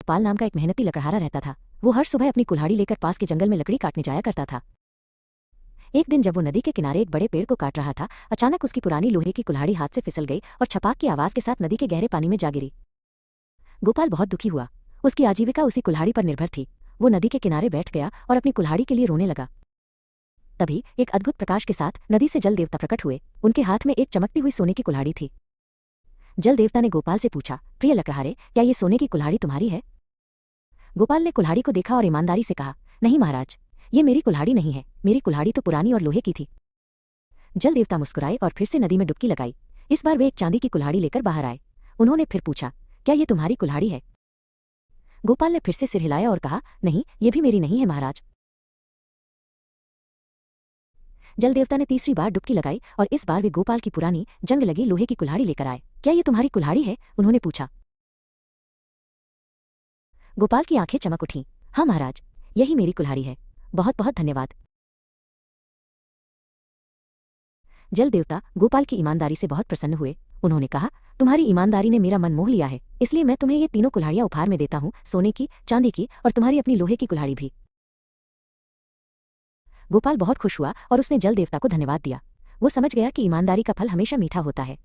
गोपाल नाम का एक मेहनती लकड़हारा रहता था। वो हर सुबह अपनी कुल्हाड़ी लेकर पास के जंगल में लकड़ी काटने जाया करता था। एक दिन जब वो नदी के किनारे एक बड़े पेड़ को काट रहा था, अचानक उसकी पुरानी लोहे की कुल्हाड़ी हाथ से फिसल गई और छपाक की आवाज के साथ नदी के गहरे पानी में जा गिरी। गोपाल बहुत दुखी हुआ। उसकी आजीविका उसी कुल्हाड़ी पर निर्भर थी। वो नदी के किनारे बैठ गया और अपनी कुल्हाड़ी के लिए रोने लगा। तभी एक अद्भुत प्रकाश के साथ नदी से जल देवता प्रकट हुए। उनके हाथ में एक चमकती हुई सोने की कुल्हाड़ी थी। जल देवता ने गोपाल से पूछा, प्रिय लकड़हारे, क्या ये सोने की कुल्हाड़ी तुम्हारी है? गोपाल ने कुल्हाड़ी को देखा और ईमानदारी से कहा, नहीं महाराज, ये मेरी कुल्हाड़ी नहीं है। मेरी कुल्हाड़ी तो पुरानी और लोहे की थी। जल देवता मुस्कुराए और फिर से नदी में डुबकी लगाई। इस बार वे एक चांदी की कुल्हाड़ी लेकर बाहर आए। उन्होंने फिर पूछा, क्या ये तुम्हारी कुल्हाड़ी है? गोपाल ने फिर से सिर हिलाया और कहा, नहीं, ये भी मेरी नहीं है महाराज। जल देवता ने तीसरी बार डुबकी लगाई और इस बार वे गोपाल की पुरानी जंग लगी लोहे की कुल्हाड़ी लेकर आए। क्या ये तुम्हारी कुल्हाड़ी है? उन्होंने पूछा। गोपाल की आंखें चमक उठीं। हाँ महाराज, यही मेरी कुल्हाड़ी है। बहुत बहुत धन्यवाद। जल देवता गोपाल की ईमानदारी से बहुत प्रसन्न हुए। उन्होंने कहा, तुम्हारी ईमानदारी ने मेरा मन मोह लिया है, इसलिए मैं तुम्हें ये तीनों कुल्हाड़ियां उपहार में देता हूँ, सोने की, चांदी की और तुम्हारी अपनी लोहे की कुल्हाड़ी भी। गोपाल बहुत खुश हुआ और उसने जल देवता को धन्यवाद दिया। वो समझ गया कि ईमानदारी का फल हमेशा मीठा होता है।